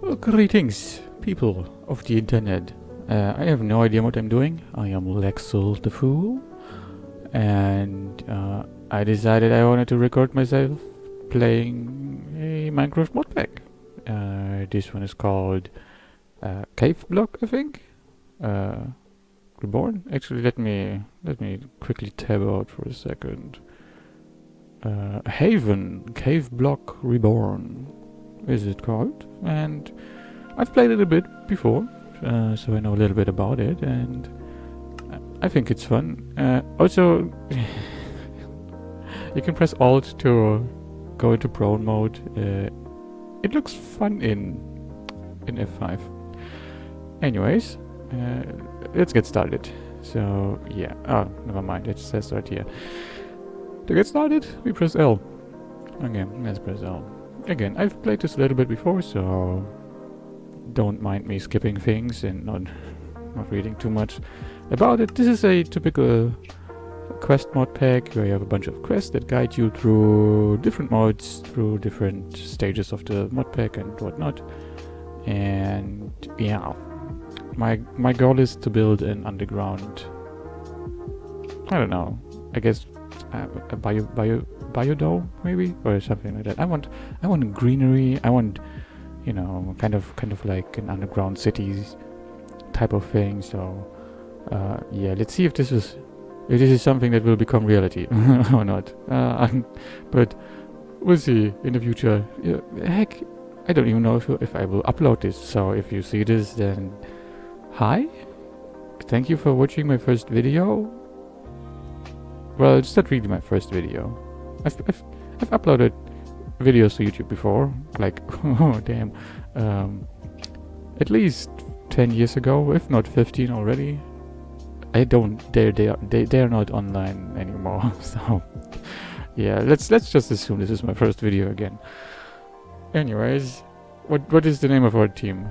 Well, greetings, people of the internet. I have no idea what I'm doing. I am Lexel the Fool, and I decided I wanted to record myself playing a Minecraft modpack. This one is called Caveblock, I think. Reborn. Actually, let me quickly tab out for a second. Haven Caveblock REBORN is it called, and I've played it a bit before, so I know a little bit about it, and I think it's fun. Also, you can press Alt to go into prone mode. It looks fun in F5. Anyways, let's get started. So yeah, oh, never mind, it says right here. To get started, we press L. Okay, let's press L. Again, I've played this a little bit before, so don't mind me skipping things and not reading too much about it. This is a typical quest mod pack where you have a bunch of quests that guide you through different modes, through different stages of the mod pack and whatnot. And yeah, my goal is to build an underground, I don't know, I guess a biodome maybe, or something like that. I want greenery. I want, you know, kind of like an underground cities type of thing. So yeah, let's see if this is something that will become reality or not. But we'll see in the future. Yeah, heck, I don't even know if I will upload this. So if you see this, then hi, thank you for watching my first video. Well, it's not really my first video. I've uploaded videos to YouTube before, like oh damn, at least 10 years ago, if not 15 already. I don't dare. They are not online anymore. So yeah, let's just assume this is my first video again. Anyways, what is the name of our team?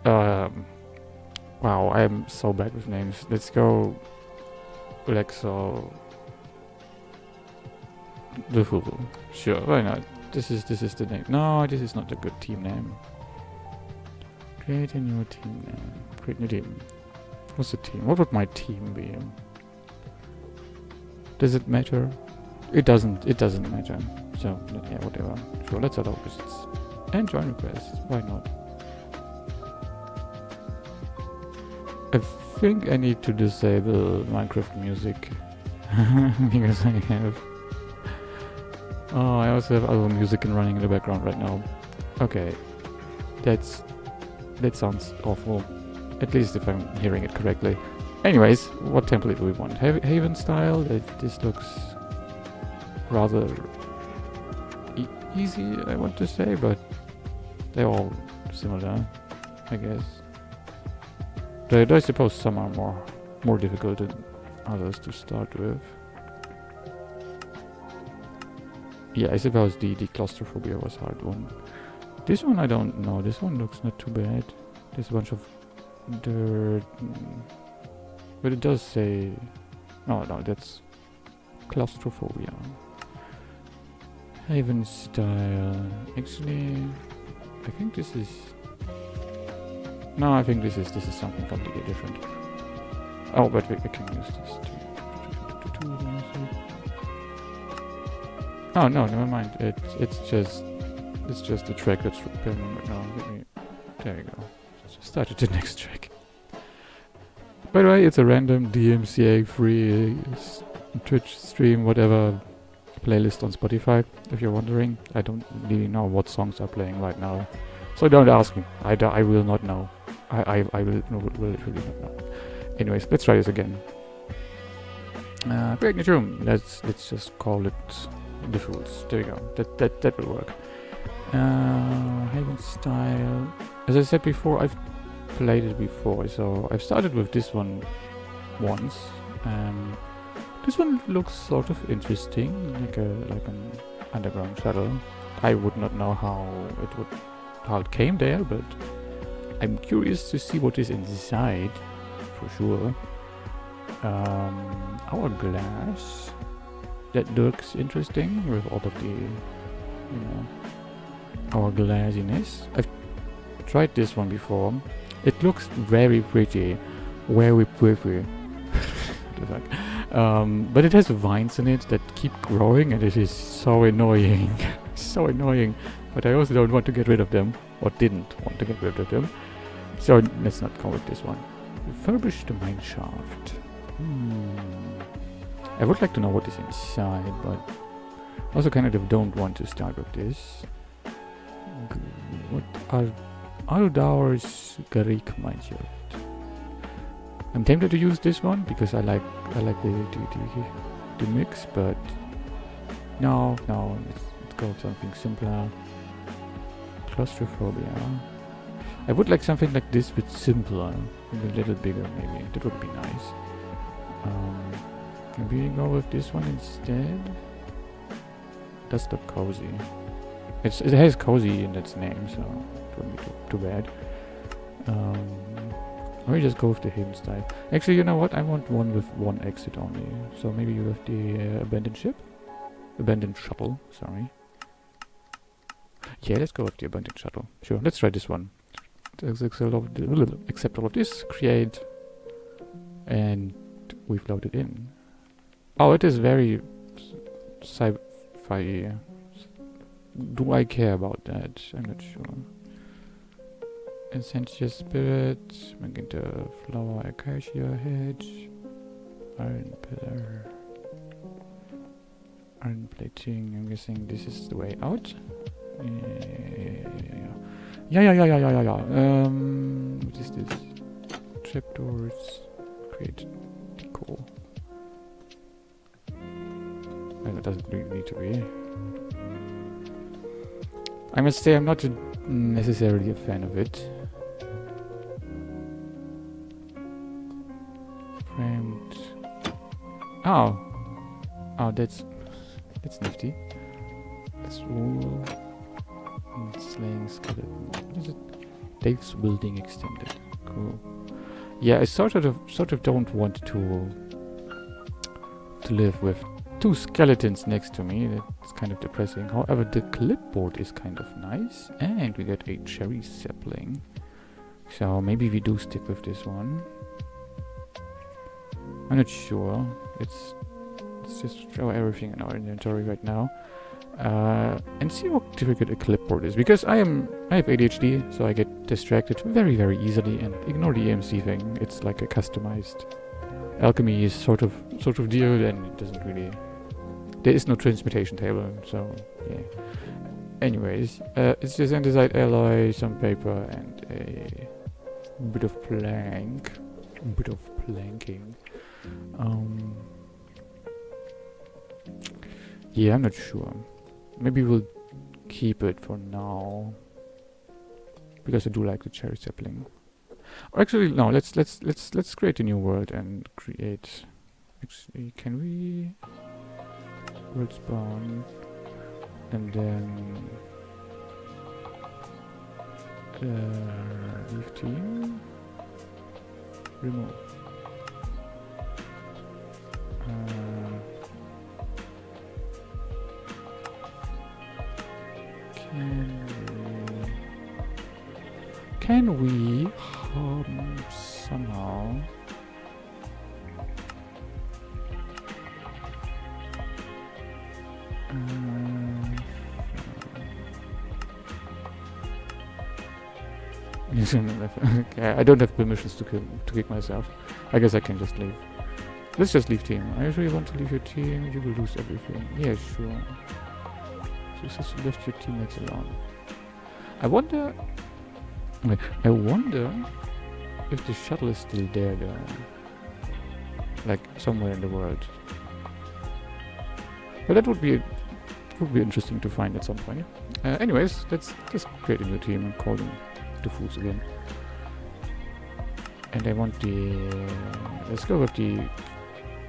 Wow, I am so bad with names. Let's go. Lexel the Fool. Sure, why not? This is the name. No, this is not a good team name. Create a new team name. Create new team. What's the team? What would my team be? Does it matter? It doesn't matter. So yeah, whatever. Sure, let's add opposites. And join requests. Why not? I think I need to disable Minecraft music because I have. Oh, I also have other music running in the background right now. Okay, that sounds awful. At least if I'm hearing it correctly. Anyways, what template do we want? Haven style. This looks rather easy, I want to say, but they're all similar, I guess. I suppose some are more difficult than others to start with. Yeah, I suppose the claustrophobia was a hard one. This one I don't know. This one looks not too bad. There's a bunch of dirt, but it does say no, that's claustrophobia. Haven style. Actually, I think this is. No, I think this is something completely different. Oh, but we can use this too. Oh no, never mind. It's just a track that's permanent. No, there you go. Just started the next track. By the way, it's a random DMCA free Twitch stream, whatever playlist on Spotify. If you're wondering, I don't really know what songs are playing right now, so don't ask me. I will not know. I will really not know. Anyways, let's try this again. Create new room. Let's just call it the Fools. There we go. That will work. Haven style. As I said before, I've played it before, so I've started with this one once. This one looks sort of interesting, like an underground shuttle. I would not know how it came there, but I'm curious to see what is inside, for sure. Hourglass. That looks interesting with all of the, you know, our glassiness. I've tried this one before. It looks very pretty. Very pretty. What the fuck? But it has vines in it that keep growing, and it is so annoying. So annoying. But I also don't want to get rid of them. Or didn't want to get rid of them. So let's not go with this one. Refurbish the mine shaft. I would like to know what is inside, but also kind of don't want to start with this. What are Aldauer's Greek mine shaft? I'm tempted to use this one because I like the mix, but no, let's go with something simpler. Claustrophobia. I would like something like this, but simpler, and a little bigger maybe. That would be nice. Can we go with this one instead? That's not cozy. It has cozy in its name, so it wouldn't be too bad. Or we just go with the Haven style. Actually, you know what? I want one with one exit only. So maybe you have the abandoned ship? Abandoned shuttle, sorry. Yeah, let's go with the abandoned shuttle. Sure, let's try this one. Accept all of this, create, and we've loaded in. Oh, it is very sci-fi. Do I care about that? I'm not sure. Essential spirit, magenta flower, acacia hedge, iron pillar, iron plating. I'm guessing this is the way out. Yeah. What is this? Trapdoors. Create decor. Well, it doesn't really need to be. I must say I'm not necessarily a fan of it. Framed. Oh, that's nifty. That's wool. And slaying skeleton. What is it? Dave's building extended. Cool. Yeah, I sort of don't want to live with two skeletons next to me. That's kind of depressing. However, the clipboard is kind of nice, and we get a cherry sapling. So maybe we do stick with this one. I'm not sure. Let's just throw everything in our inventory right now. And see how difficult a clipboard is, because I have ADHD, so I get distracted very, very easily, and ignore the EMC thing. It's like a customized alchemy is sort of deal, and it doesn't really. There is no transmutation table, so yeah. Anyways, it's just andesite alloy, some paper, and a bit of planking. Yeah, I'm not sure. Maybe we'll keep it for now, because I do like the cherry sapling. Or actually, no. Let's create a new world and create. Actually, can we world spawn and then leave team, remove. Can we somehow okay, I don't have permissions to kick myself. I guess I can just leave. Let's just leave team. I usually want to leave your team. You will lose everything. Yeah, sure. Just left your teammates alone. I wonder if the shuttle is still there though. Like somewhere in the world. But that would be interesting to find at some point. Anyways, let's just create a new team and call them the Fools again. And I want let's go with the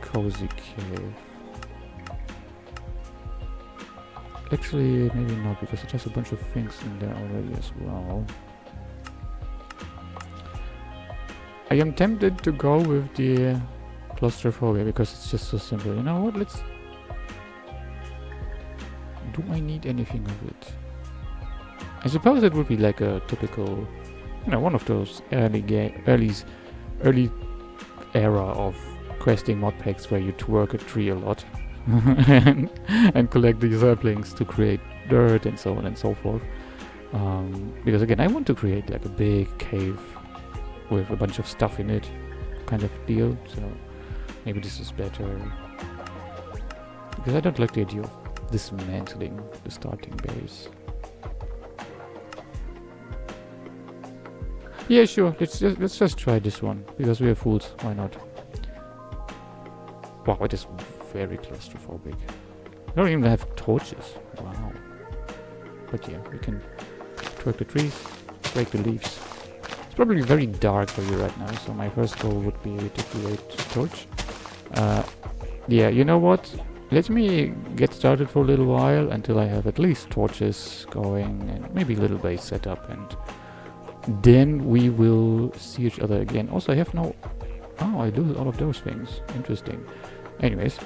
cozy cave. Actually, maybe not, because it has a bunch of things in there already as well. I am tempted to go with the claustrophobia because it's just so simple. You know what? Do I need anything of it? I suppose it would be like a typical, one of those early era of questing mod packs where you twerk a tree a lot and collect the saplings to create dirt and so on and so forth. Because again, I want to create like a big cave with a bunch of stuff in it, kind of deal. So maybe this is better, because I don't like the idea of dismantling the starting base. Yeah, sure. Let's just try this one, because we are fools. Why not? Wow, it is very claustrophobic. I don't even have torches. Wow. But yeah, we can twerk the trees, break the leaves. It's probably very dark for you right now, so my first goal would be to create a torch. Yeah, you know what? Let me get started for a little while until I have at least torches going and maybe a little base set up, and then we will see each other again. Also, I have no... Oh, I lose all of those things. Interesting. Anyways,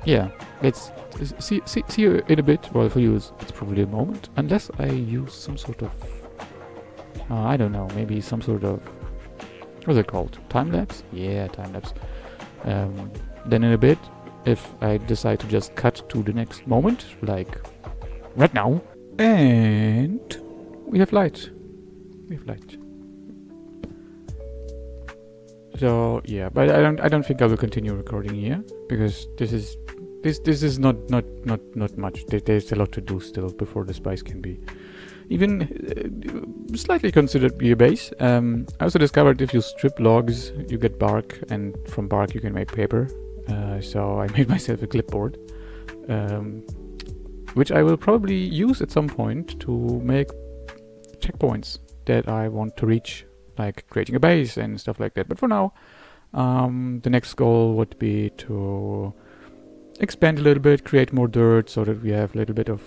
yeah, let's see you in a bit. Well, for you, it's probably a moment, unless I use some sort of... I don't know, maybe some sort of... What's it called? Time-lapse? Yeah, time-lapse. Then in a bit, if I decide to just cut to the next moment, like right now, and we have light. So yeah, but I don't think I will continue recording here, because this is not much. There's a lot to do still before the spice can be even slightly considered be a base. I also discovered if you strip logs, you get bark, and from bark you can make paper. So I made myself a clipboard, which I will probably use at some point to make checkpoints that I want to reach, like creating a base and stuff like that. But for now, the next goal would be to expand a little bit, create more dirt, so that we have a little bit of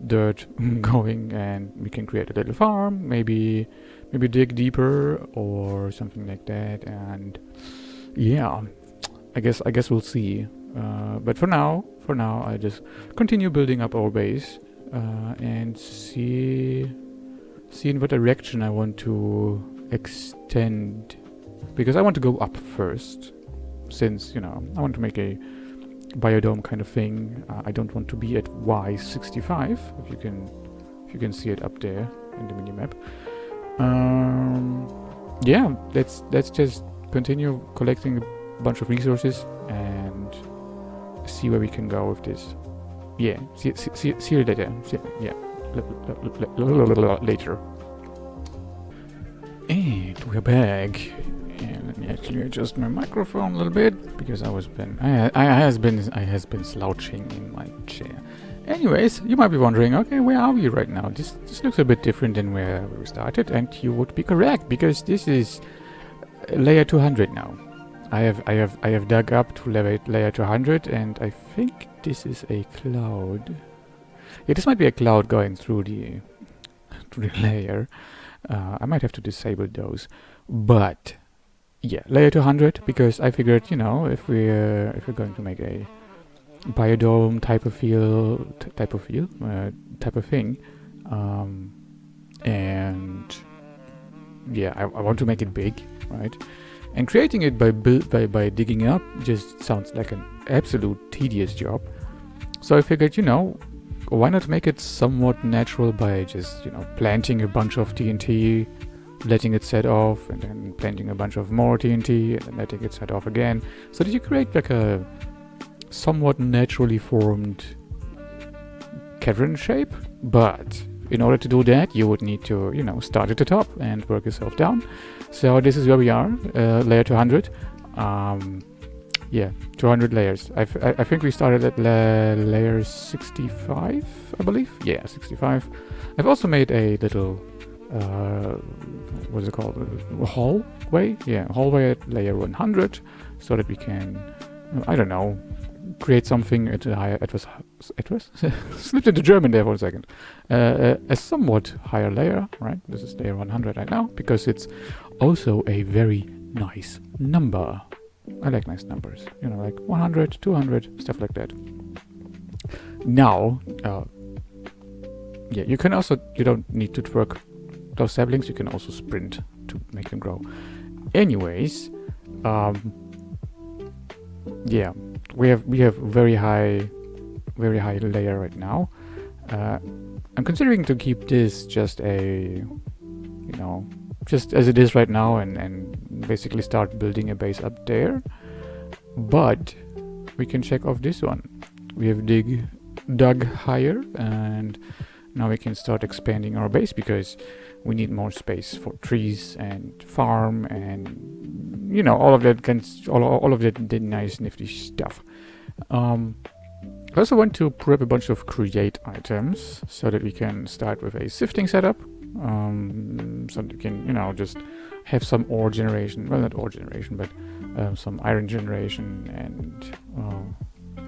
dirt going, and we can create a little farm, maybe dig deeper or something like that. And yeah, I guess we'll see. But for now, I just continue building up our base and see in what direction I want to extend, because I want to go up first, since I want to make a biodome kind of thing. I don't want to be at Y65, if you can see it up there in the minimap. Yeah, let's just continue collecting a bunch of resources and see where we can go with this. Yeah, see you later. Later. And we're back. And let me actually adjust my microphone a little bit, because I has been slouching in my chair. Anyways, you might be wondering, okay, where are we right now? This looks a bit different than where we started, and you would be correct, because this is layer 200 now. I have dug up to layer 200, and I think this is a cloud. Yeah, this might be a cloud going through the layer. I might have to disable those, but yeah, layer 200, because I figured, if we're going to make a biodome type of thing, and yeah, I want to make it big, right? And creating it by digging up just sounds like an absolute tedious job. So I figured, why not make it somewhat natural by just, planting a bunch of TNT, letting it set off, and then planting a bunch of more TNT, and then letting it set off again, so that you create like a somewhat naturally formed cavern shape. But in order to do that, you would need to, start at the top and work yourself down. So this is where we are, layer 200. Yeah, 200 layers. I think we started at layer 65, I believe. Yeah, 65. I've also made a little, what's it called? A hallway? Yeah, hallway at layer 100, so that we can, I don't know, create something at a higher, it was slipped into German there for a second. A somewhat higher layer, right? This is layer 100 right now, because it's also a very nice number. I like nice numbers, like 100, 200, stuff like that. Now, yeah, you can also, you don't need to twerk those saplings, you can also sprint to make them grow. Anyways, yeah, we have very high layer right now. I'm considering to keep this just a, you know, just as it is right now, and basically start building a base up there. But we can check off this one. We have dug higher, and now we can start expanding our base because we need more space for trees and farm and, you know, all of that all of that nice nifty stuff. I also want to prep a bunch of create items so that we can start with a sifting setup, so that we can, you know, just have some ore generation, well, not ore generation, but some iron generation and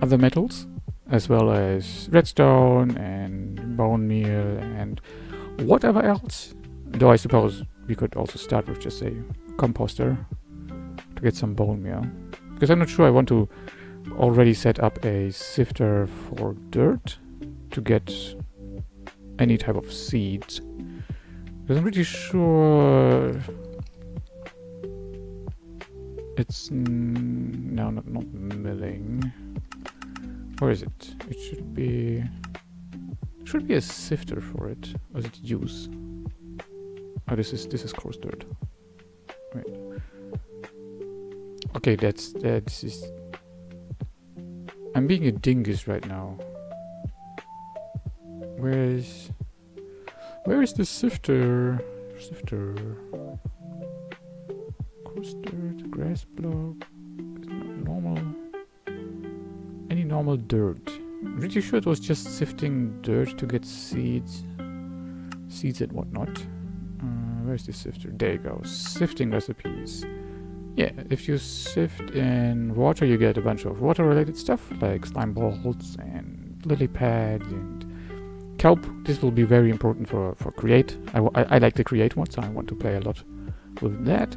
other metals, as well as redstone and bone meal and whatever else. Though I suppose we could also start with just a composter to get some bone meal, because I'm not sure I want to already set up a sifter for dirt to get any type of seeds, because I'm pretty sure it's no, not milling. Where is it? It should be a sifter for it. Or is it use? Oh, this is coarse dirt. Wait. Okay, this is. I'm being a dingus right now. Where is the sifter? Coarse dirt, grass block, normal. Any normal dirt. I'm pretty sure it was just sifting dirt to get seeds and whatnot. Where's the sifter? There you go. Sifting recipes. Yeah, if you sift in water, you get a bunch of water-related stuff, like slime balls and lily pads and kelp. This will be very important for create. I like the create one, so I want to play a lot with that.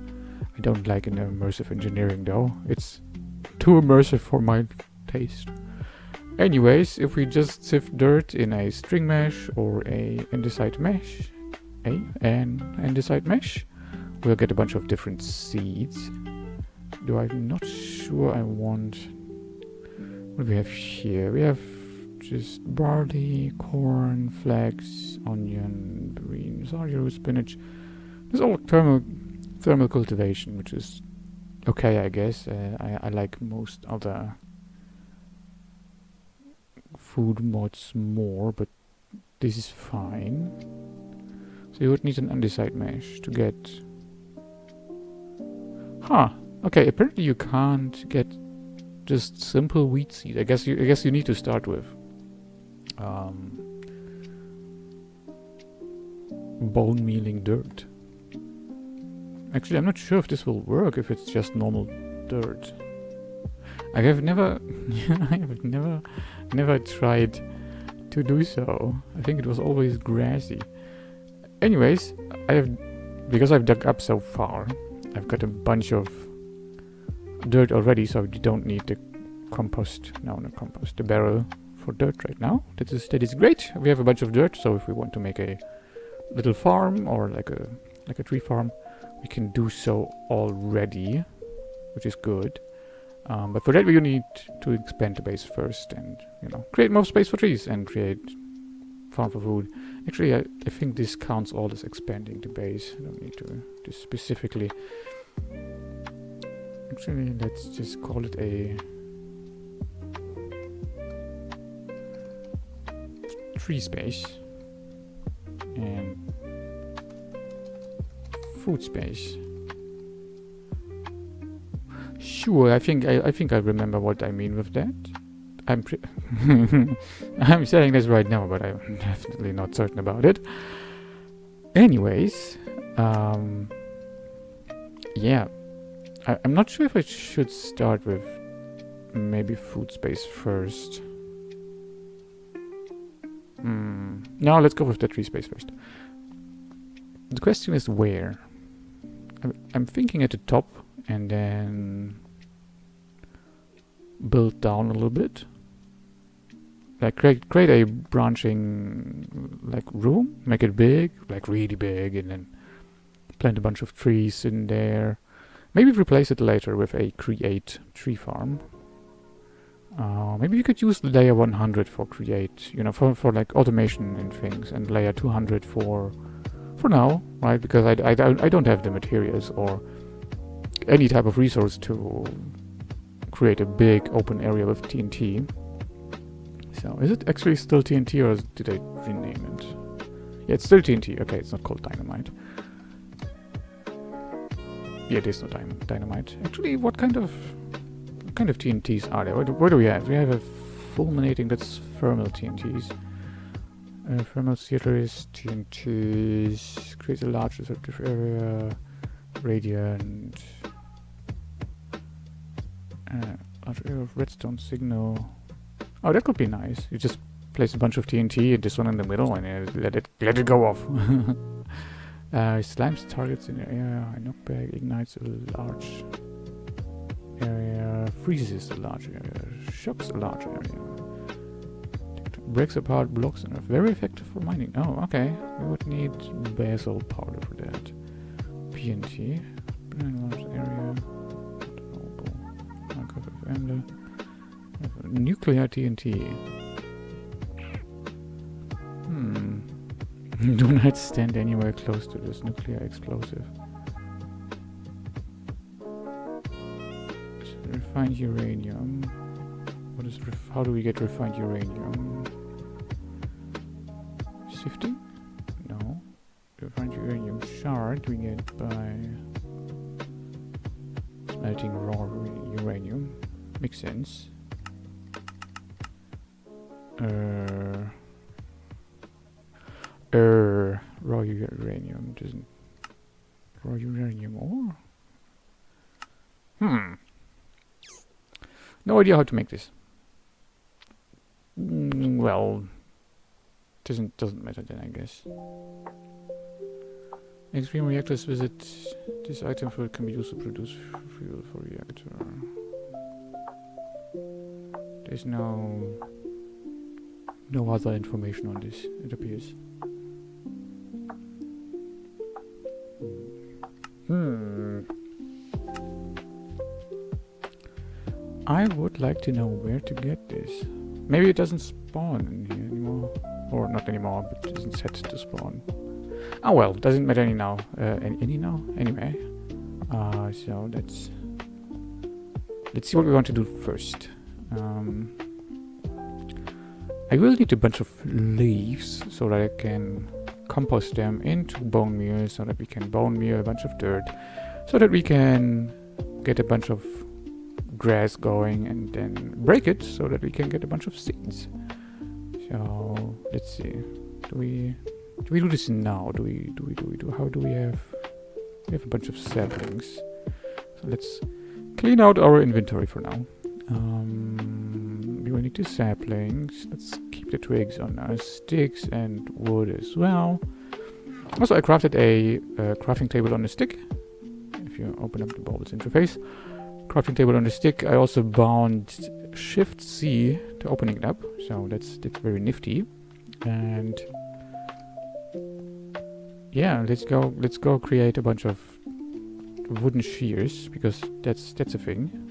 I don't like an immersive engineering, though. It's too immersive for my taste. Anyways, if we just sift dirt in a string mesh or a andesite mesh, we'll get a bunch of different seeds. Though I'm not sure I want... What do we have here? We have just barley, corn, flax, onion, beans, artichoke, spinach. There's all thermal cultivation, which is okay, I guess. I like most other food mods more, but this is fine. So you would need an andesite mesh to get... Huh. Okay, apparently you can't get just simple wheat seed. I guess you need to start with bone mealing dirt. Actually, I'm not sure if this will work if it's just normal dirt. I have never tried to do so. I think it was always grassy. Anyways, because I've dug up so far, I've got a bunch of dirt already, so you don't need the the barrel for dirt right now. That is great. We have a bunch of dirt, so if we want to make a little farm or like a tree farm, we can do so already, which is good. But for that we need to expand the base first, and, you know, create more space for trees and create farm for food. Actually, I think this counts all as expanding the base. I don't need to specifically. Actually, let's just call it a tree space and food space. Sure, I think I remember what I mean with that. I'm saying this right now, but I'm definitely not certain about it. Anyways, yeah. I'm not sure if I should start with maybe food space first. No, let's go with the tree space first. The question is where? I'm thinking at the top and then build down a little bit. like create a branching like room, make it big, like really big, and then plant a bunch of trees in there. Maybe replace it later with a create tree farm. Maybe you could use layer 100 for create, you know, for like automation and things, and layer 200 for now, right? Because I don't have the materials or any type of resource to create a big open area with TNT. So is it actually still TNT, or did I rename it? Yeah, it's still TNT. Okay, it's not called dynamite. Yeah, it is not dynamite. Actually, what kind of TNTs are there? What do we have? We have a fulminating, that's thermal TNTs. Thermal series TNTs, create a large receptive area, radiant, large area of redstone signal. Oh, that could be nice. You just place a bunch of TNT and this one in the middle and let it go off. Slimes targets in the area, a knockback, ignites a large area, freezes a large area, shocks a large area, breaks apart blocks and are very effective for mining. Oh, okay. We would need basalt powder for that. PNT, large area, nuclear TNT. Do not stand anywhere close to this nuclear explosive. Refined uranium. What is how do we get refined uranium? Sifting? No. Refined uranium shard we get by smelting raw uranium. Makes sense. Raw uranium doesn't. Raw uranium ore? No idea how to make this. Well, doesn't matter then, I guess. Extreme reactors visit this item for can be used to produce fuel for reactor. There's no other information on this, it appears. I would like to know where to get this. Maybe it doesn't spawn in here anymore. Or not anymore, but it isn't set to spawn. Oh well, doesn't matter any now. Anyway. So let's see what we want to do first. I will need a bunch of leaves so that I can compost them into bone meal, so that we can bone meal a bunch of dirt, so that we can get a bunch of grass going and then break it so that we can get a bunch of seeds. So let's see. Do we do this now? Do we how do we have a bunch of saplings. So let's clean out our inventory for now. We will need the saplings. Let's keep the twigs on us, sticks and wood as well. Also, I crafted a crafting table on a stick. If you open up the Baubles interface, crafting table on the stick. I also bound Shift C to opening it up, so that's very nifty. And yeah, let's go create a bunch of wooden shears, because that's a thing.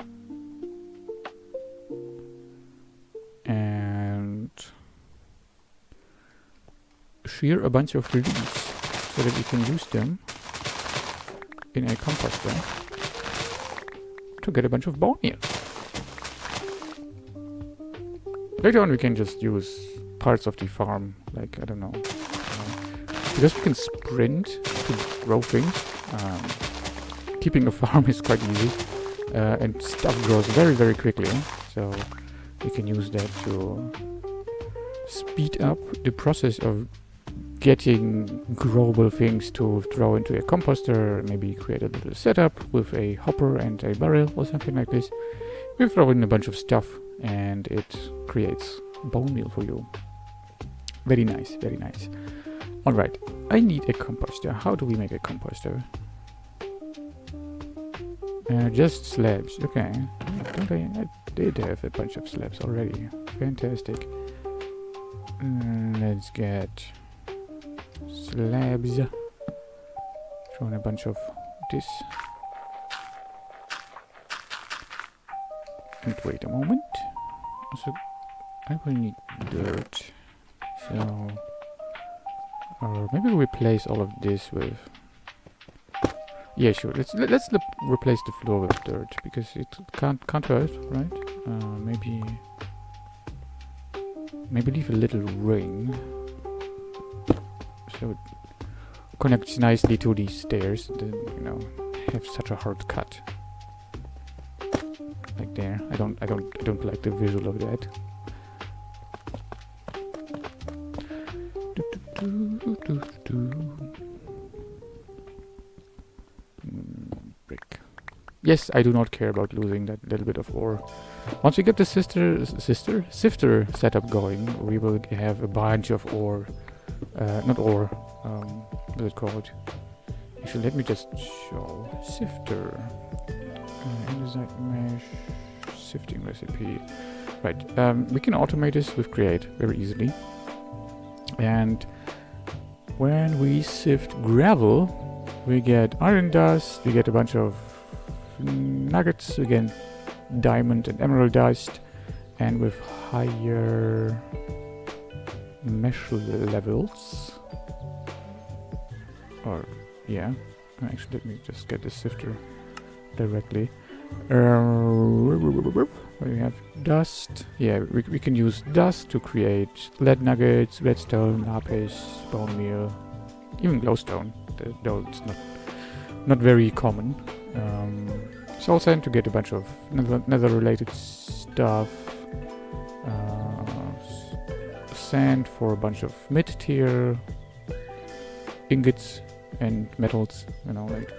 And shear a bunch of leaves so that we can use them in a composter to get a bunch of bone meal. Later on we can just use parts of the farm, like, I don't know. Because we can sprint to grow things, keeping a farm is quite easy. And stuff grows very, very quickly. So we can use that to speed up the process of getting growable things to throw into a composter. Maybe create a little setup with a hopper and a barrel or something like this. We throw in a bunch of stuff and it creates bone meal for you. Very nice, very nice. Alright, I need a composter. How do we make a composter? Just slabs, okay. Don't I did have a bunch of slabs already. Fantastic. Let's get slabs. Throw in a bunch of this. And wait a moment. So I will need dirt. So, or maybe replace all of this with. Yeah, sure. Let's replace the floor with dirt because it can't hurt, right? Maybe leave a little ring so it connects nicely to these stairs. You know, have such a hard cut. Like there. I don't like the visual of that. Brick. Yes, I do not care about losing that little bit of ore. Once we get the sifter setup going, we will have a bunch of ore. Not ore. What is it called? Actually, let me just show sifter. Andesite mesh sifting recipe. Right. We can automate this with create very easily. And when we sift gravel, we get iron dust, we get a bunch of nuggets, again diamond and emerald dust, and with higher mesh levels, or yeah, actually let me just get the sifter directly. We have dust. Yeah, we can use dust to create lead nuggets, redstone, lapis, bone meal, even glowstone, though it's not very common. Soul sand to get a bunch of nether related stuff. Sand for a bunch of mid-tier ingots and metals, you know, like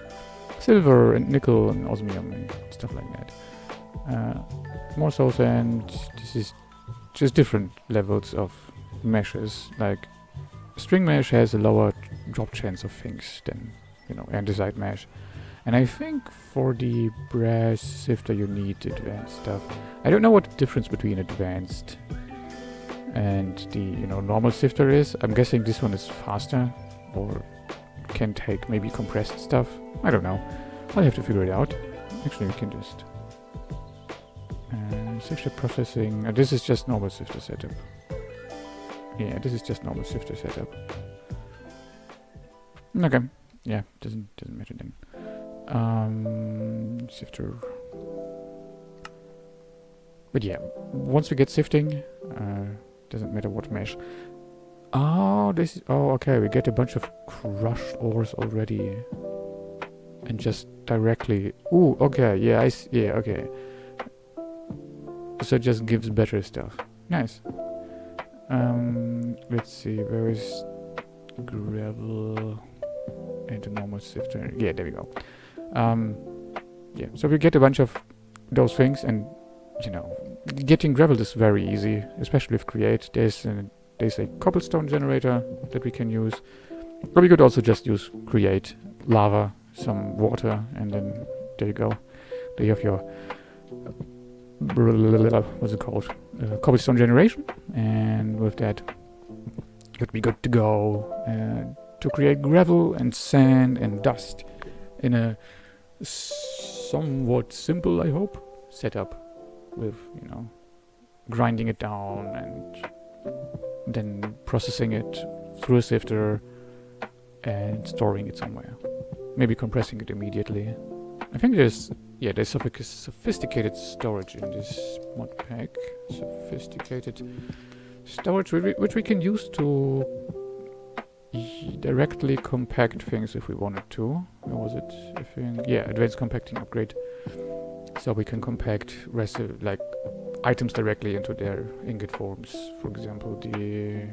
silver and nickel and osmium and stuff like that. More soul sand. This is just different levels of meshes. Like string mesh has a lower drop chance of things than, you know, andesite mesh. And I think for the brass sifter you need advanced stuff. I don't know what the difference between advanced and the, you know, normal sifter is. I'm guessing this one is faster or can take maybe compressed stuff. I don't know. I'll have to figure it out. Actually, we can just sifter processing. This is just normal sifter setup. Yeah, this is just normal sifter setup. Okay. Yeah, doesn't matter then. Sifter. But yeah, once we get sifting, doesn't matter what mesh. Oh, this is, oh, okay, we get a bunch of crushed ores already. And just directly, ooh, okay, yeah, yeah, okay. So it just gives better stuff. Nice. Let's see, where is gravel and the normal sifter? Yeah, there we go. Yeah, so we get a bunch of those things, and you know, getting gravel is very easy, especially with create. There's a cobblestone generator that we can use, but we could also just use create, lava, some water, and then there you go. There you have your what's it called? Cobblestone generation, and with that, you'd be good to go to create gravel and sand and dust in a somewhat simple, I hope, setup with, you know, grinding it down and then processing it through a sifter and storing it somewhere. Maybe compressing it immediately. I think there's sophisticated storage in this mod pack. Sophisticated storage which we can use to directly compact things if we wanted to. Or was it? Yeah, advanced compacting upgrade. So we can compact like items directly into their ingot forms. For example, the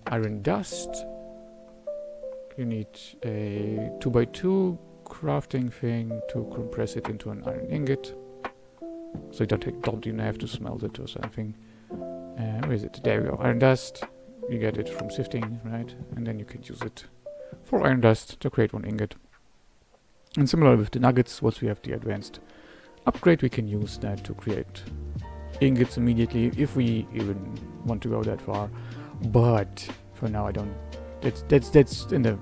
iron dust. You need a 2x2 crafting thing to compress it into an iron ingot. So you don't even have to smelt it or something. Where is it? There we go. Iron dust. You get it from sifting, right? And then you can use it for iron dust to create one ingot. And similar with the nuggets, once we have the advanced upgrade, we can use that to create ingots immediately if we even want to go that far. But for now, I don't. That's in the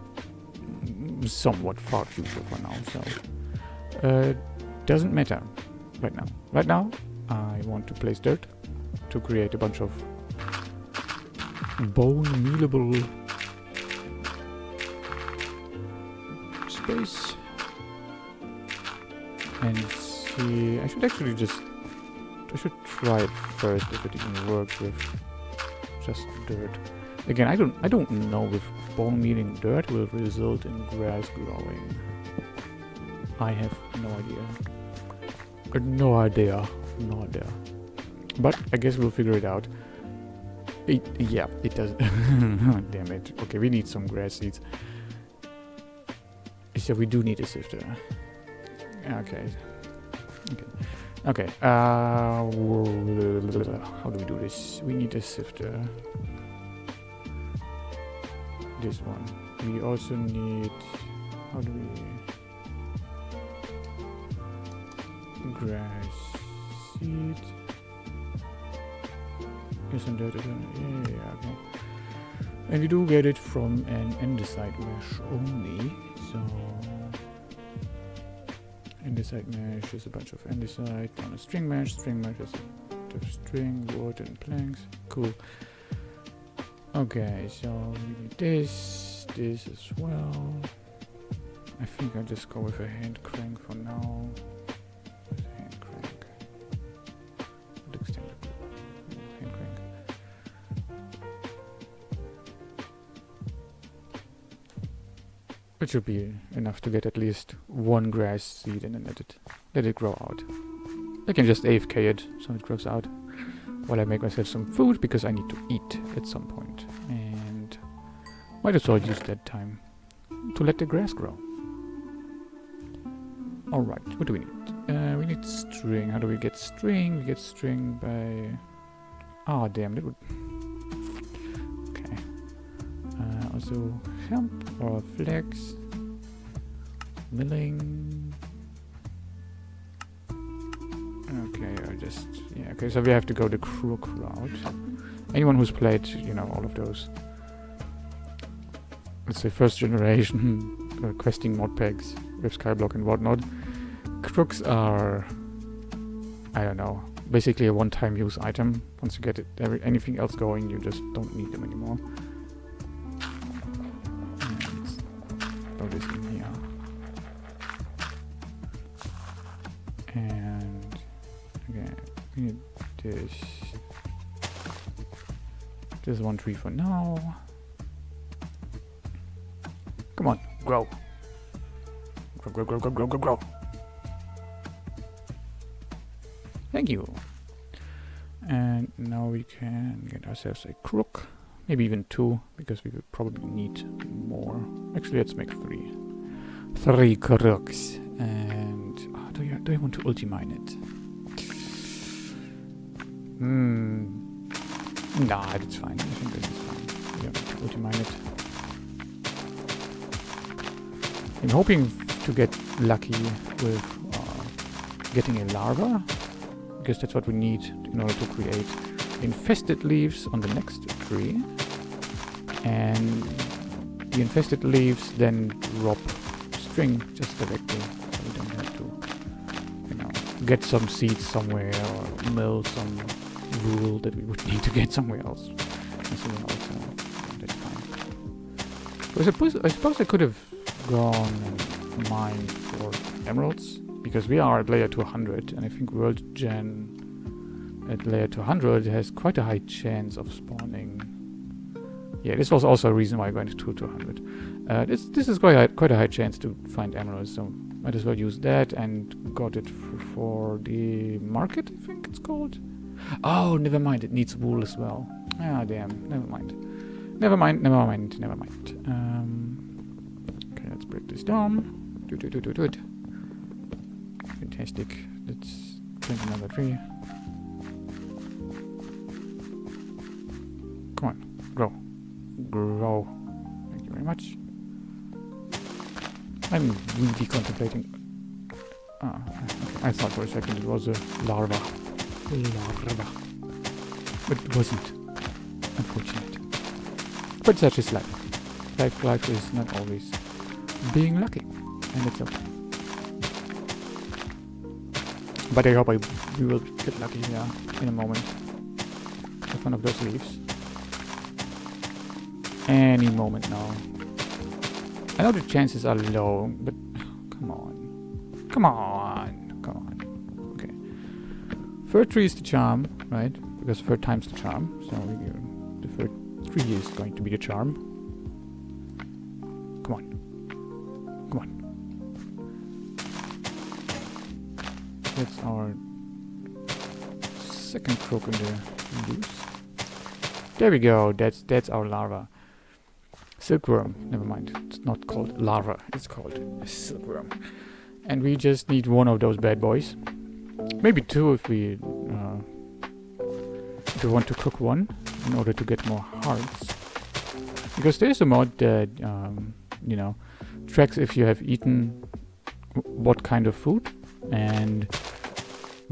somewhat far future for now. So doesn't matter right now. Right now, I want to place dirt to create a bunch of bone mealable space. And see, I should actually I should try it first if it even works with just dirt. Again, I don't know if bone mealing dirt will result in grass growing. I have no idea. No idea. No idea. But I guess we'll figure it out. Yeah, it does. Damn it. Okay, we need some grass seeds. So we do need a sifter. Okay. Okay. How do we do this? We need a sifter. This one. We also need. How do we? Grass seed. Isn't that it? Yeah, okay. And we do get it from an andesite mesh only. So andesite mesh is a bunch of andesite on a string mesh. String mesh is a bunch of string, wood, and planks. Cool. Okay, so we need this as well. I think I'll just go with a hand crank for now. Hand crank. Would extend it. Hand crank. It should be enough to get at least one grass seed and then let it grow out. I can just AFK it so it grows out while I make myself some food because I need to eat at some point. And might as well use that time to let the grass grow. Alright, what do we need? We need string. How do we get string? We get string by... Ah, damn, that would... Okay. Also hemp or flax. Milling. Okay, yeah, okay, so we have to go the crook route. Anyone who's played, you know, all of those, let's say, first generation questing mod packs with Skyblock and whatnot, crooks are, I don't know, basically a one-time use item. Once you get it, anything else going, you just don't need them anymore. Throw this in here. And again, we need this. Just one tree for now. Come on, grow. Grow. Thank you. And now we can get ourselves a crook. Maybe even two, because we will probably need more. Actually, let's make 3. 3 crooks. And do I want to ultimine it? Nah, that's fine. I think this is fine. Yeah, ultimine it. I'm hoping to get lucky with getting a larva, because that's what we need in order to create infested leaves on the next tree. And the infested leaves then drop string just directly, so we don't have to, you know, get some seeds somewhere or mill some wool that we would need to get somewhere else. So that's fine. I suppose I could have gone and mined for emeralds, because we are at layer 200, and I think World Gen at layer 200 has quite a high chance of spawning. Yeah, this was also a reason why I went to 200. This is quite a high chance to find emeralds, so might as well use that, and got it for the market, I think it's called. Oh, never mind, it needs wool as well. Ah, damn, never mind. Okay, let's break this down. Do it. Fantastic. Let's plant another tree. Come on, grow. Thank you very much. I'm really contemplating. Ah, okay. I thought for a second it was a larva. But it wasn't. Unfortunate. But such is life. Life is not always being lucky, and it's okay. But I hope we will get lucky here in a moment with one of those leaves. Any moment now. I know the chances are low, but come on. Come on. Come on. Okay. Third tree is the charm, right? Because third time's the charm. So the third tree is going to be the charm. Come on. Come on. That's our second croak in the loose. There we go. That's our larva. Silkworm. Never mind. It's not called larva. It's called a silkworm. And we just need one of those bad boys. Maybe two if we want to cook one in order to get more hearts. Because there's a mod that you know, tracks if you have eaten what kind of food, and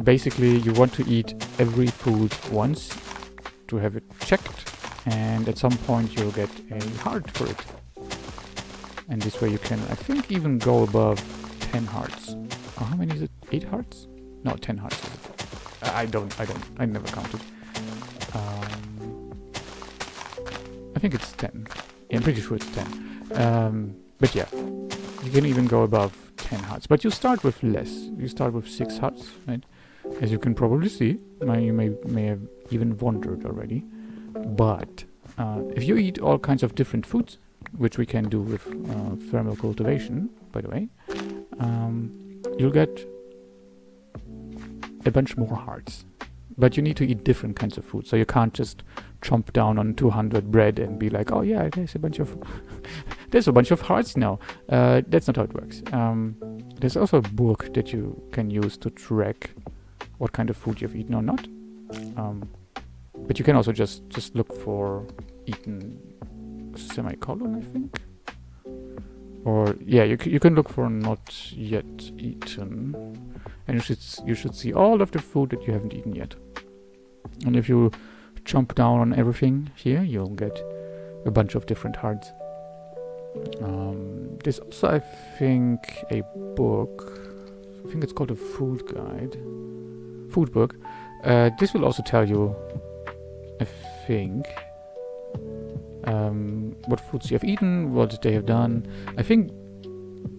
basically you want to eat every food once to have it checked, and at some point you'll get a heart for it. And this way you can, I think, even go above 10 hearts. Oh, how many is it? 8 hearts? No, 10 hearts is it? I never counted. I think it's 10. Yeah, I'm pretty sure it's 10. But yeah, you can even go above 10 hearts. But you start with less. You start with 6 hearts, right? As you can probably see. You may have even wondered already. But if you eat all kinds of different foods, which we can do with thermal cultivation, by the way, you'll get a bunch more hearts. But you need to eat different kinds of food, so you can't just chomp down on 200 bread and be like, oh yeah, there's a bunch of there's a bunch of hearts now. That's not how it works. There's also a book that you can use to track what kind of food you've eaten or not. But you can also just look for eaten semicolon, I think. Or yeah, you can look for not yet eaten, and you should see all of the food that you haven't eaten yet. And if you jump down on everything here, you'll get a bunch of different hearts. There's also, I think, a book. I think it's called a food guide, food book. This will also tell you, I think, what foods you have eaten, what they have done. I think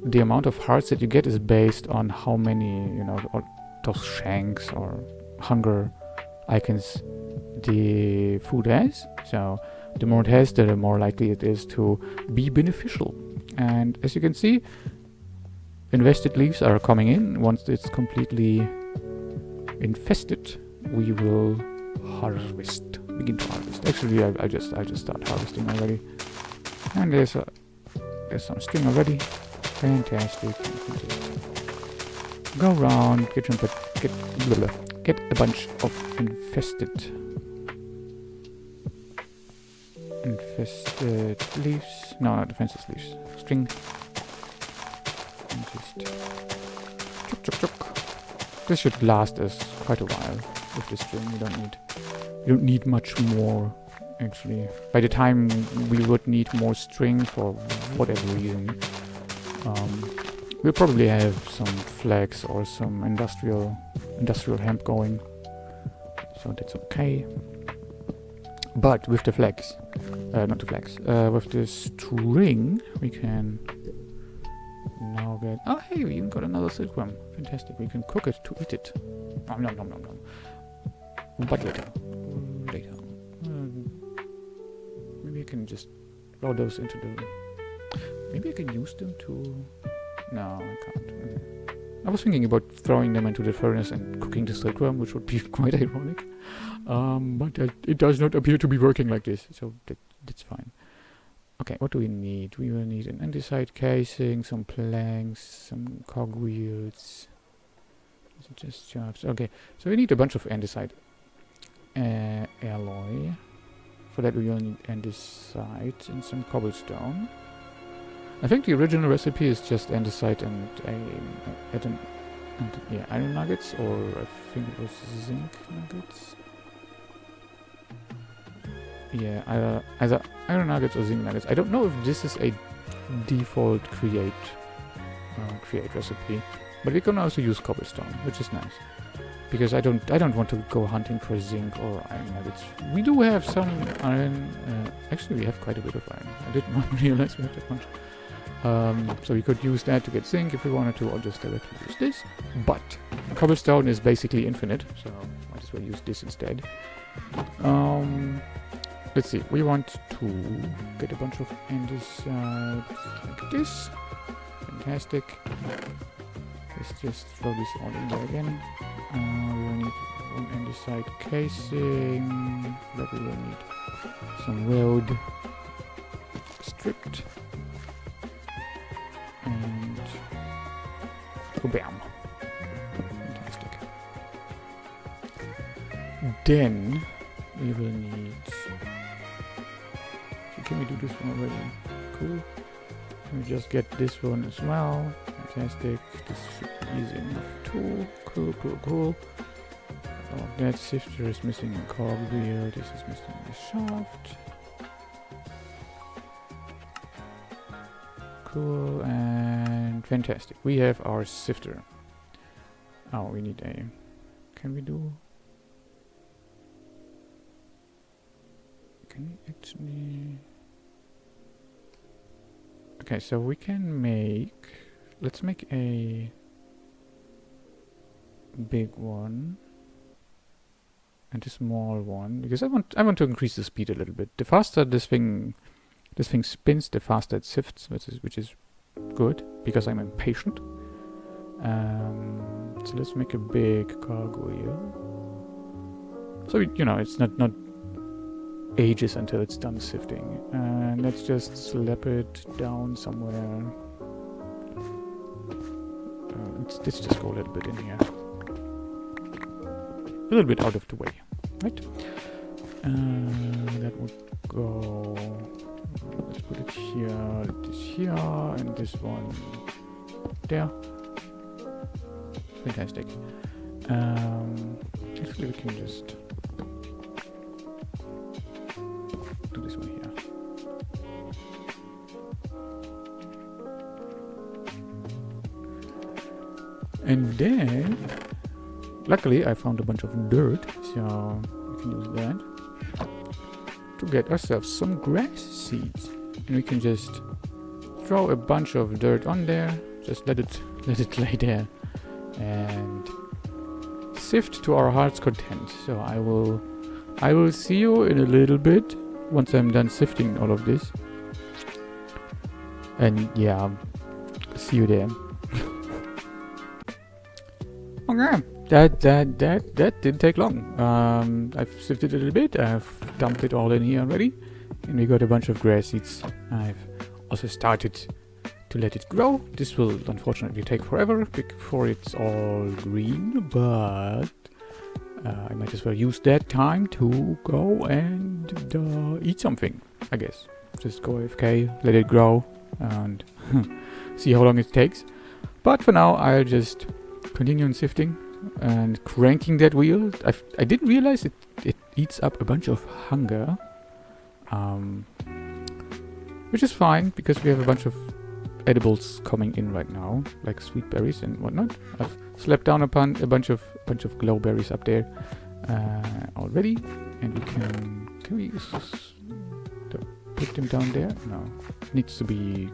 the amount of hearts that you get is based on how many, those shanks or hunger icons the food has. So the more it has, the more likely it is to be beneficial. And as you can see, invested leaves are coming in. Once it's completely infested, we will begin to harvest. Actually, I'll just start harvesting already. And there's some string already. Fantastic. Go around, get a bunch of infested leaves. No, not defenseless leaves. String. And just chuk. This should last us quite a while with this string. You don't need much more, actually. By the time we would need more string for whatever reason, we'll probably have some flax or some industrial hemp going, so that's okay. But with the flax, with the string, we can now get. Oh, hey, we even got another silkworm. Fantastic! We can cook it to eat it. Nom. But later. Maybe I can just throw those into the. Maybe I can use them to. No, I can't. Okay. I was thinking about throwing them into the furnace and cooking the silkworm, which would be quite ironic. But it does not appear to be working like this, so that's fine. Okay, what do we need? We will need an andesite casing, some planks, some cogwheels. Just jobs. Okay, so we need a bunch of andesite alloy. For that we will need andesite and some cobblestone. I think the original recipe is just andesite and iron nuggets, or I think it was zinc nuggets. Yeah, either iron nuggets or zinc nuggets. I don't know if this is a default create recipe, but we can also use cobblestone, which is nice. Because I don't want to go hunting for zinc or iron nuggets. We do have some iron. Actually, we have quite a bit of iron. I did not realize we had that much. So we could use that to get zinc if we wanted to, or just directly use this. But cobblestone is basically infinite, so might as well use this instead. Let's see. We want to get a bunch of andesite like this. Fantastic. Let's just throw this all in there again. We will need one andesite casing. But we will need some road stripped. And bam. Fantastic. Then we will need. Can we do this one already? Cool. Can we just get this one as well? Fantastic. This should be easy enough too. Cool. Oh, that sifter is missing a cogwheel. This is missing the shaft. Cool and fantastic. We have our sifter. Oh, we need a. Can we do? Can we actually? Okay, so we can make. Let's make a big one and a small one because I want to increase the speed a little bit. The faster this thing spins, the faster it sifts, which is good because I'm impatient. So let's make a big cogwheel. So it's not ages until it's done sifting, and let's just slap it down somewhere. Let's just go a little bit in here, a little bit out of the way, right? That would go. Let's put it here, this here, and this one there. Fantastic. Actually, we can just do this one here. And then, luckily, I found a bunch of dirt, so we can use that to get ourselves some grass seeds. And we can just throw a bunch of dirt on there, just let it lay there, and sift to our heart's content. So I will see you in a little bit once I'm done sifting all of this. And yeah, see you there. Okay, that didn't take long. I've sifted a little bit. I've dumped it all in here already, and we got a bunch of grass seeds. I've also started to let it grow. This will unfortunately take forever before it's all green, but I might as well use that time to go and eat something, I guess. Just go AFK, let it grow, and see how long it takes. But for now, I'll just continue on sifting and cranking that wheel. I didn't realize it eats up a bunch of hunger, which is fine because we have a bunch of edibles coming in right now, like sweet berries and whatnot. I've slapped down upon a bunch of glow berries up there already, and can we put them down there? No, needs to be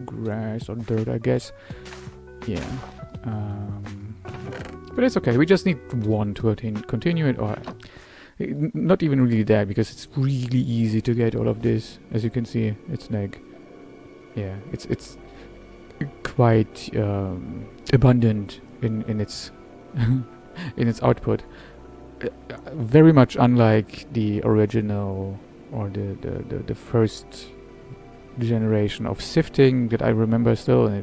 grass or dirt, I guess. Yeah. But it's okay. We just need one to continue it, or not even really that, because it's really easy to get all of this. As you can see, it's like, yeah, it's quite abundant in its in its output. Very much unlike the original or the first generation of sifting that I remember still, and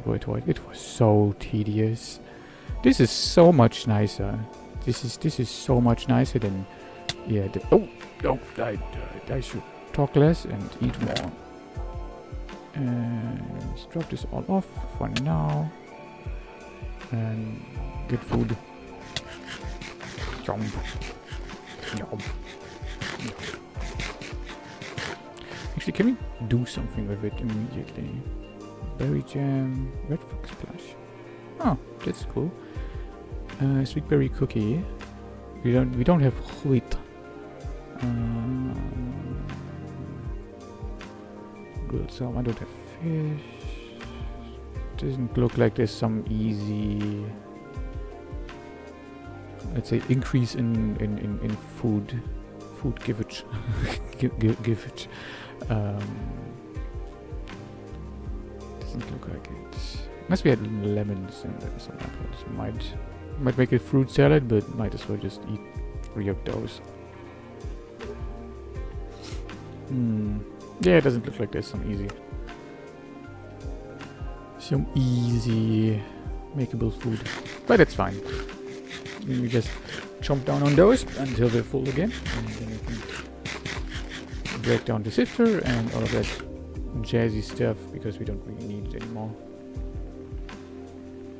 it was so tedious. This is so much nicer. This is so much nicer than, yeah. I should talk less and eat more. And let's drop this all off for now and get food. Yum. Yum. Actually, can we do something with it immediately? Berry jam, red fox splash. Oh, that's cool. Sweet berry cookie. We don't have wheat. Grilled salmon. I don't have fish. Doesn't look like there's some easy, let's say, increase in food givage. Givage. Doesn't look like it. Unless we had lemons and some apples. Might make a fruit salad, but might as well just eat 3 of those. Yeah, it doesn't look like there's some easy makeable food, but it's fine. We just chomp down on those until they're full again, and then we can break down the sifter and all of that jazzy stuff because we don't really need it anymore.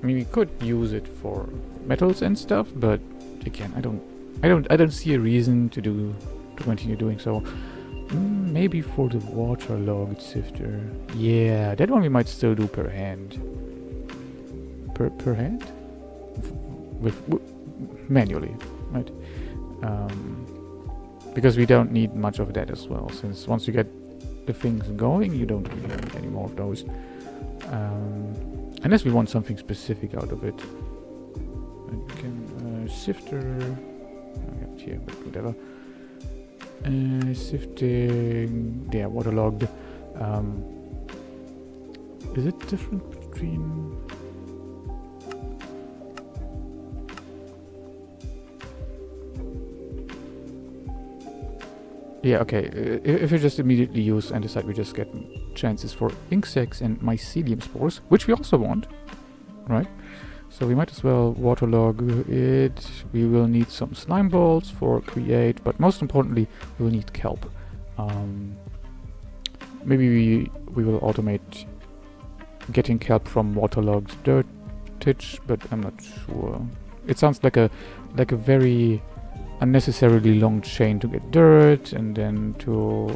I mean, we could use it for metals and stuff, but again, I don't see a reason to continue doing so. Maybe for the waterlogged sifter. Yeah, that one we might still do per hand. Per hand? With manually, right? Because we don't need much of that as well, since once you get the things going, you don't really need any more of those. Unless we want something specific out of it. And we can sifter. I got here, but whatever. Sifting. Yeah, waterlogged. Is it different between? Yeah, okay. If you just immediately use andesite, we just get chances for insects and mycelium spores, which we also want, right? So we might as well waterlog it. We will need some slime balls for create, but most importantly, we'll need kelp. Maybe we will automate getting kelp from waterlogged dirtage, but I'm not sure. It sounds like a very unnecessarily long chain to get dirt, and then to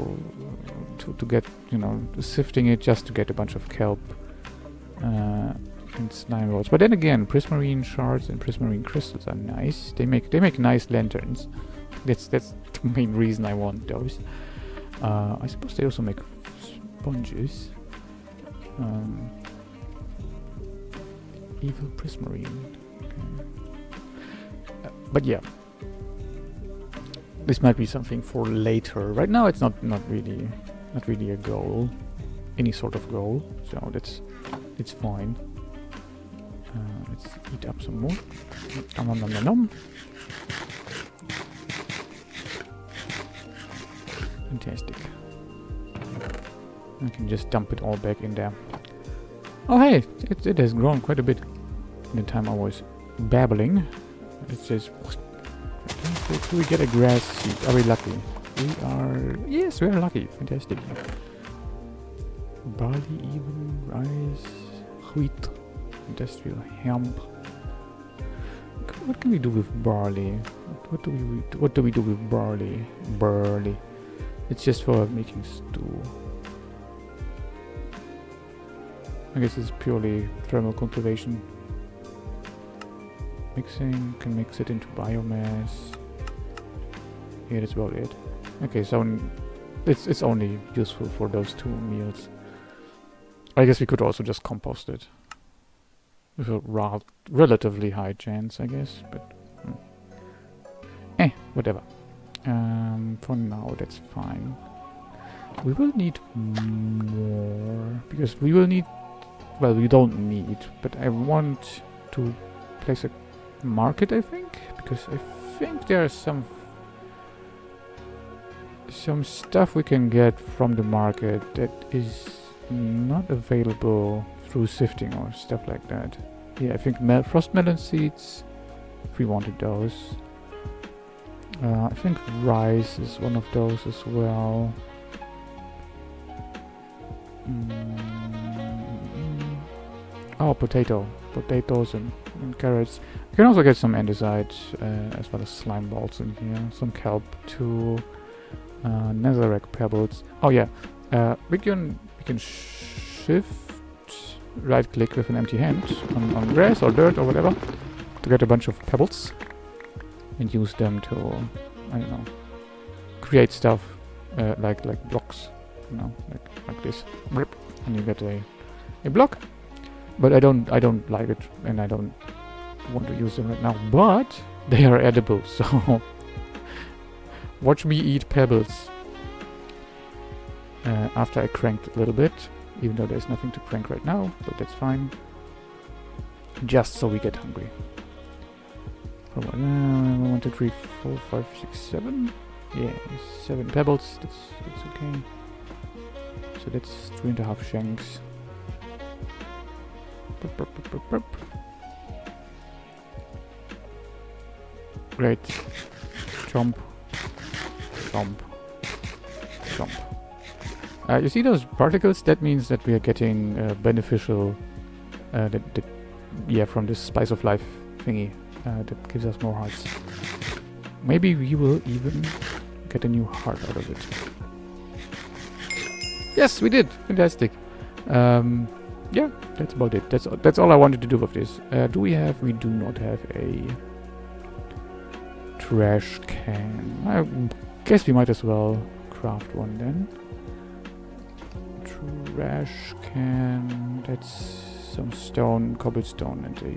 get, you know, sifting it just to get a bunch of kelp and slime balls. But then again, prismarine shards and prismarine crystals are nice. They make nice lanterns. That's the main reason I want those. I suppose they also make sponges. Evil prismarine. Okay. But yeah. This might be something for later. Right now, it's not really a goal, any sort of goal. So it's fine. Let's eat up some more. Nom nom nom nom nom. Fantastic. I can just dump it all back in there. Oh hey, it has grown quite a bit in the time I was babbling. It's just. Do we get a grass seed? Are we lucky? We are... Yes, we are lucky. Fantastic. Barley even, rice, wheat, industrial hemp. What can we do with barley? What do we do with barley? Barley. It's just for making stew. I guess it's purely thermal cultivation. Mixing, can mix it into biomass. Yeah, that's about it. Okay, so it's only useful for those 2 meals. I guess we could also just compost it. With a relatively high chance, I guess, but... whatever. For now, that's fine. We will need more, because we will need... Well, we don't need, but I want to place a market, I think, because I think there are some stuff we can get from the market that is not available through sifting or stuff like that. Yeah, I think frost melon seeds, if we wanted those. I think rice is one of those as well. Oh, potatoes and carrots. You can also get some andesite as well as slime balls in here. Some kelp too. Netherrack pebbles. Oh yeah, We can shift right click with an empty hand on grass or dirt or whatever to get a bunch of pebbles and use them to, I don't know, create stuff like blocks, you know, like this, and you get a block. But I don't like it, and I don't want to use them right now. But they are edible, so watch me eat pebbles. After I cranked a little bit, even though there's nothing to crank right now, but that's fine. Just so we get hungry. 1, 2, 3, 4, 5, 6, 7. Yeah, 7 pebbles. That's okay. So that's 3.5 shanks. Great. Jump. Jump. Jump. You see those particles? That means that we are getting beneficial, yeah, from this spice of life thingy that gives us more hearts. Maybe we will even get a new heart out of it. Yes, we did. Fantastic. Yeah, that's about it. That's all I wanted to do with this. Do we have? We do not have a trash can. I guess we might as well craft one then. Trash can. That's some stone, cobblestone, and a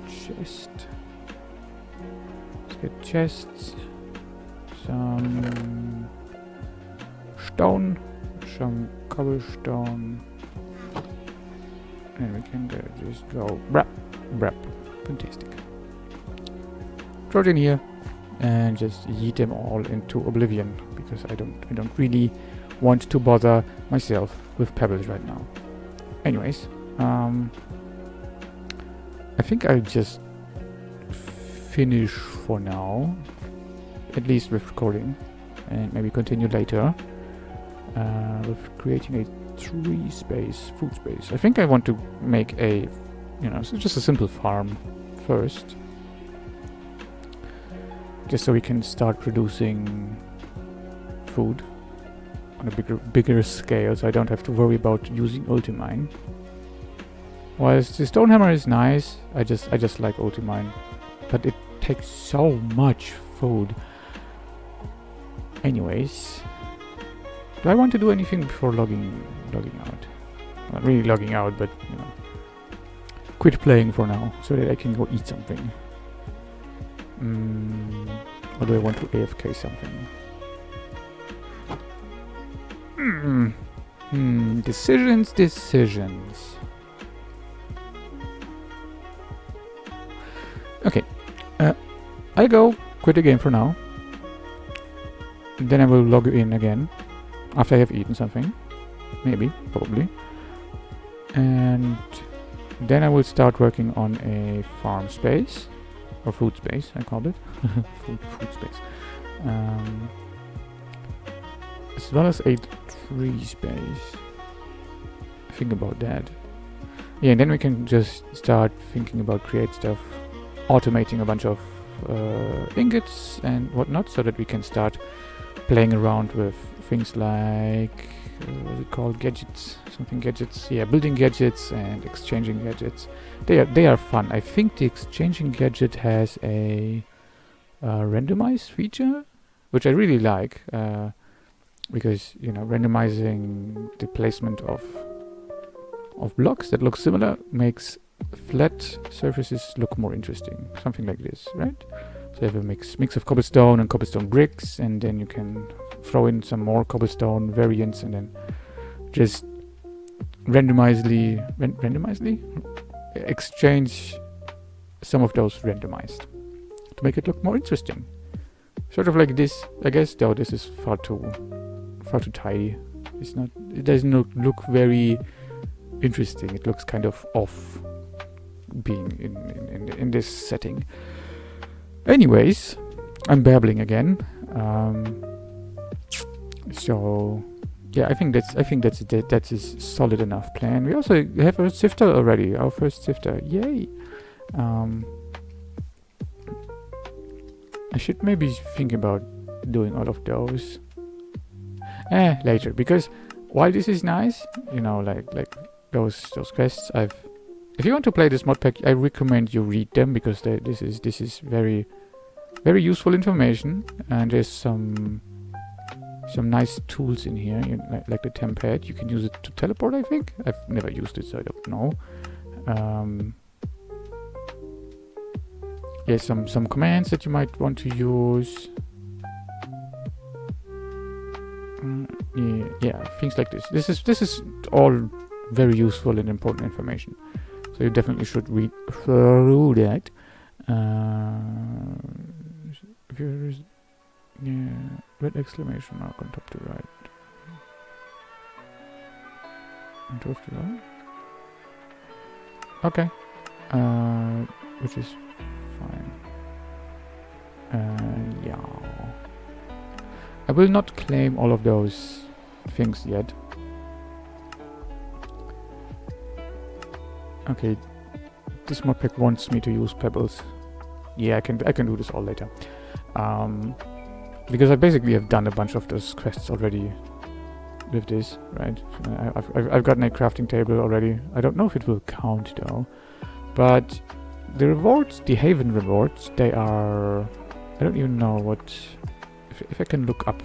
chest. Let's get chests. Some stone, some cobblestone, and we can just go brap. Fantastic. Throw it in here and just yeet them all into oblivion, because I don't really want to bother myself with pebbles right now. Anyways, I think I'll just finish for now, at least with recording, and maybe continue later with creating a tree space, food space. I think I want to make a, you know, just a simple farm first, just so we can start producing food on a bigger scale, so I don't have to worry about using Ultimine. Whilst the stone hammer is nice, I just like Ultimine, but it takes so much food. Anyways, do I want to do anything before logging out? Not really logging out, but you know, quit playing for now so that I can go eat something. Or do I want to AFK something? Decisions. Okay, I'll go quit the game for now. Then I will log in again after I have eaten something, maybe, probably, and then I will start working on a farm space or food space. I called it food space. As well as a tree space. Think about that. Yeah, and then we can just start thinking about create stuff, automating a bunch of ingots and whatnot, so that we can start playing around with things like what's it called, gadgets, something gadgets. Yeah, building gadgets and exchanging gadgets. They are fun. I think the exchanging gadget has a randomize feature, which I really like. Because, you know, randomizing the placement of blocks that look similar makes flat surfaces look more interesting. Something like this, right? So you have a mix of cobblestone and cobblestone bricks, and then you can throw in some more cobblestone variants, and then just randomizely exchange some of those randomized to make it look more interesting. Sort of like this, I guess, though this is far too tidy. It doesn't look very interesting. It looks kind of off being in this setting. Anyways, I'm babbling again. So yeah, I think that is solid enough plan. We also have a sifter already, our first sifter. Yay! I should maybe think about doing all of those. later, because while this is nice, you know, like those quests, if you want to play this mod pack, I recommend you read them, because this is very useful information, and there's some nice tools in here, you know, like the temp pad. You can use it to teleport, I think. I've never used it, so I don't know. Yeah, some commands that you might want to use. Yeah, things like this. This is all very useful and important information. So you definitely should read through that. Yeah, red exclamation mark on top to right. On top to right. Okay. Which is fine. Yeah. I will not claim all of those things yet. Okay, this mod pack wants me to use pebbles. Yeah, I can do this all later. Because I basically have done a bunch of those quests already with this, right? I've gotten a crafting table already. I don't know if it will count though, but the rewards, the Haven rewards, they are, I don't even know what, if I can look up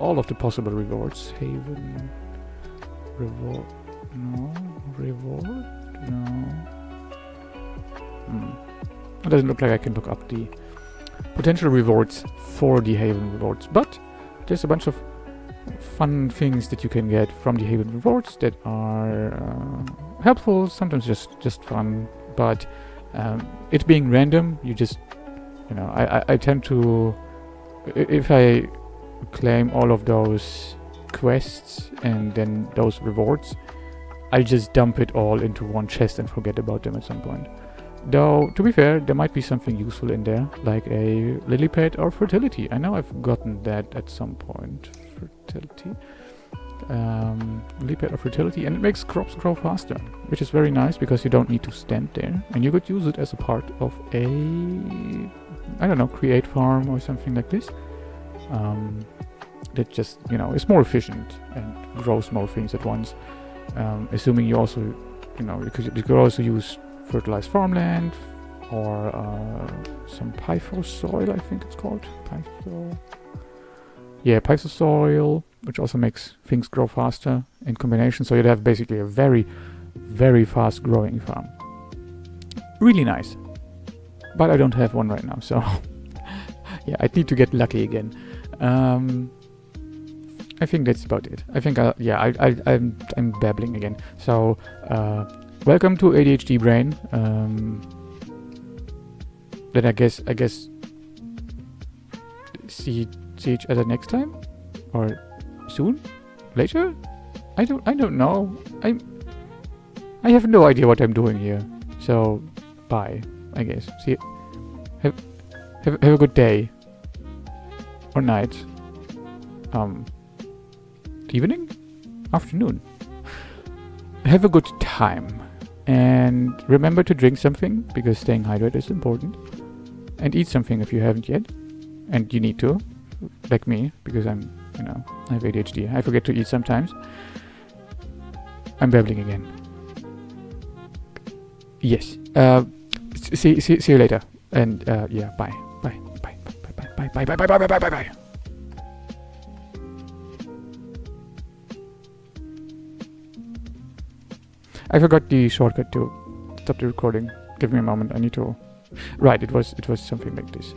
all of the possible rewards. Haven reward, no, reward, no. It doesn't look like I can look up the potential rewards for the Haven rewards, but there's a bunch of fun things that you can get from the Haven rewards that are helpful, sometimes just fun, but it being random, you just, you know, I tend to, if I claim all of those quests and then those rewards, I just dump it all into one chest and forget about them at some point. Though, to be fair, there might be something useful in there, like a lily pad or fertility. I know I've gotten that at some point. Fertility. Lily pad or fertility, and it makes crops grow faster, which is very nice because you don't need to stand there, and you could use it as a part of a, I don't know, create farm or something like this. That just, you know, is more efficient and grows more things at once. Assuming you also, you know, you could also use fertilized farmland or some pytho soil, I think it's called. Pytho soil, which also makes things grow faster in combination. So you'd have basically a very, very fast growing farm. Really nice. But I don't have one right now, so yeah, I need to get lucky again. I think that's about it. I think I'm babbling again. So welcome to ADHD brain. Then I guess see each other next time, or soon, later. I don't know. I have no idea what I'm doing here. So bye, I guess. See. Have a good day or night. Evening? Afternoon. Have a good time. And remember to drink something, because staying hydrated is important. And eat something if you haven't yet. And you need to, like me, because I have ADHD. I forget to eat sometimes. I'm babbling again. Yes. See you later. And yeah, bye. Bye. I forgot the shortcut to stop the recording. Give me a moment. I need to. Right, it was something like this.